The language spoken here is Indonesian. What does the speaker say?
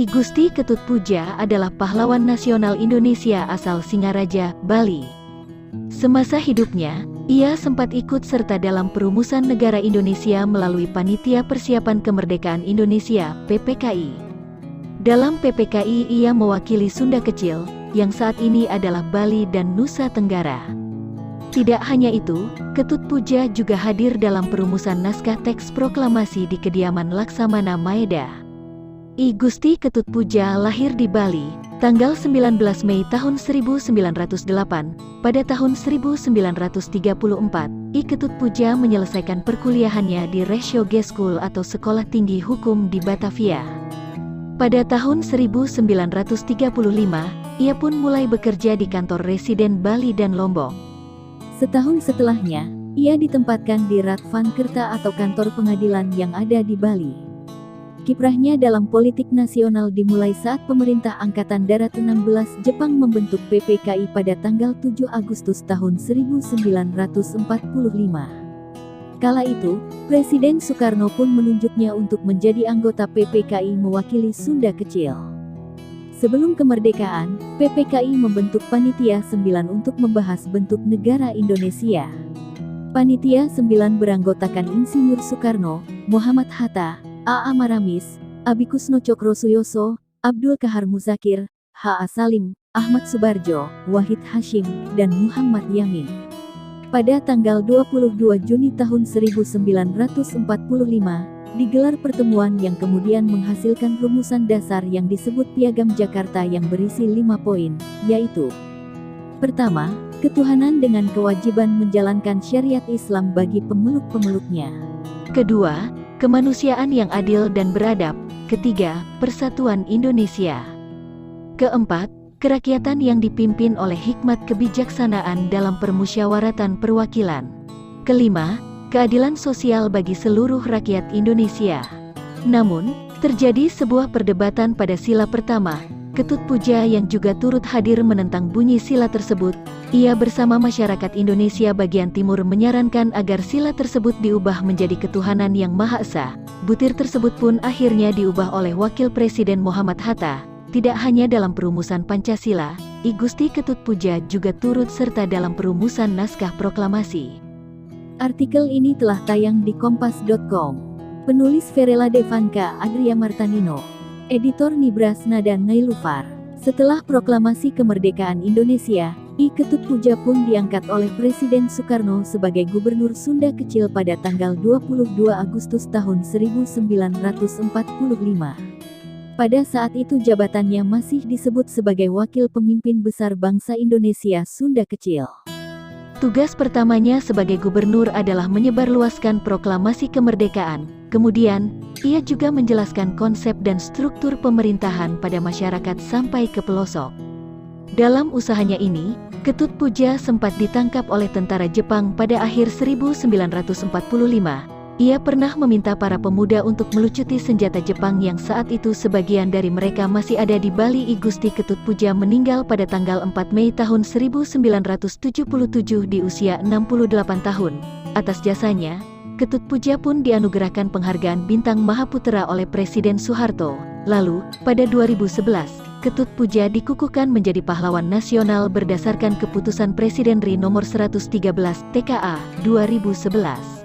I Gusti Ketut Puja adalah pahlawan nasional Indonesia asal Singaraja, Bali. Semasa hidupnya, ia sempat ikut serta dalam perumusan negara Indonesia melalui Panitia Persiapan Kemerdekaan Indonesia, PPKI. Dalam PPKI ia mewakili Sunda Kecil, yang saat ini adalah Bali dan Nusa Tenggara. Tidak hanya itu, Ketut Puja juga hadir dalam perumusan naskah teks proklamasi di kediaman Laksamana Maeda. I Gusti Ketut Puja lahir di Bali, tanggal 19 Mei tahun 1908. Pada tahun 1934, I Ketut Puja menyelesaikan perkuliahannya di Resyoge School atau Sekolah Tinggi Hukum di Batavia. Pada tahun 1935, ia pun mulai bekerja di kantor residen Bali dan Lombok. Setahun setelahnya, ia ditempatkan di Ratvankerta atau kantor pengadilan yang ada di Bali. Kiprahnya dalam politik nasional dimulai saat pemerintah Angkatan Darat 16 Jepang membentuk PPKI pada tanggal 7 Agustus tahun 1945. Kala itu, Presiden Soekarno pun menunjuknya untuk menjadi anggota PPKI mewakili Sunda Kecil. Sebelum kemerdekaan, PPKI membentuk Panitia 9 untuk membahas bentuk negara Indonesia. Panitia 9 beranggotakan Insinyur Soekarno, Muhammad Hatta, A.A. Maramis, Abikusno Cokrosuyoso, Abdul Kahar Muzakir, H.A. Salim, Ahmad Subarjo, Wahid Hashim, dan Muhammad Yamin. Pada tanggal 22 Juni tahun 1945, digelar pertemuan yang kemudian menghasilkan rumusan dasar yang disebut Piagam Jakarta yang berisi 5 poin, yaitu: pertama, ketuhanan dengan kewajiban menjalankan syariat Islam bagi pemeluk-pemeluknya. Kedua, kemanusiaan yang adil dan beradab. Ketiga, persatuan Indonesia. Keempat, kerakyatan yang dipimpin oleh hikmat kebijaksanaan dalam permusyawaratan perwakilan. Kelima, keadilan sosial bagi seluruh rakyat Indonesia. Namun, terjadi sebuah perdebatan pada sila pertama. Ketut Puja yang juga turut hadir menentang bunyi sila tersebut. Ia bersama masyarakat Indonesia bagian timur menyarankan agar sila tersebut diubah menjadi ketuhanan yang Maha Esa. Butir tersebut pun akhirnya diubah oleh Wakil Presiden Muhammad Hatta. Tidak hanya dalam perumusan Pancasila, I Gusti Ketut Puja juga turut serta dalam perumusan naskah proklamasi. Artikel ini telah tayang di kompas.com. Penulis Verela Devanka Adria Martanino. Editor Nibras Nada Nailufar. Setelah proklamasi kemerdekaan Indonesia, I Ketut Puja pun diangkat oleh Presiden Soekarno sebagai Gubernur Sunda Kecil pada tanggal 22 Agustus tahun 1945. Pada saat itu jabatannya masih disebut sebagai Wakil Pemimpin Besar Bangsa Indonesia Sunda Kecil. Tugas pertamanya sebagai gubernur adalah menyebarluaskan proklamasi kemerdekaan. Kemudian, ia juga menjelaskan konsep dan struktur pemerintahan pada masyarakat sampai ke pelosok. Dalam usahanya ini, Ketut Puja sempat ditangkap oleh tentara Jepang pada akhir 1945. Ia pernah meminta para pemuda untuk melucuti senjata Jepang yang saat itu sebagian dari mereka masih ada di Bali. I Gusti Ketut Puja meninggal pada tanggal 4 Mei tahun 1977 di usia 68 tahun. Atas jasanya, Ketut Puja pun dianugerahkan penghargaan Bintang Mahaputra oleh Presiden Soeharto. Lalu, pada 2011, Ketut Puja dikukuhkan menjadi pahlawan nasional berdasarkan keputusan Presiden RI nomor 113 TKA 2011.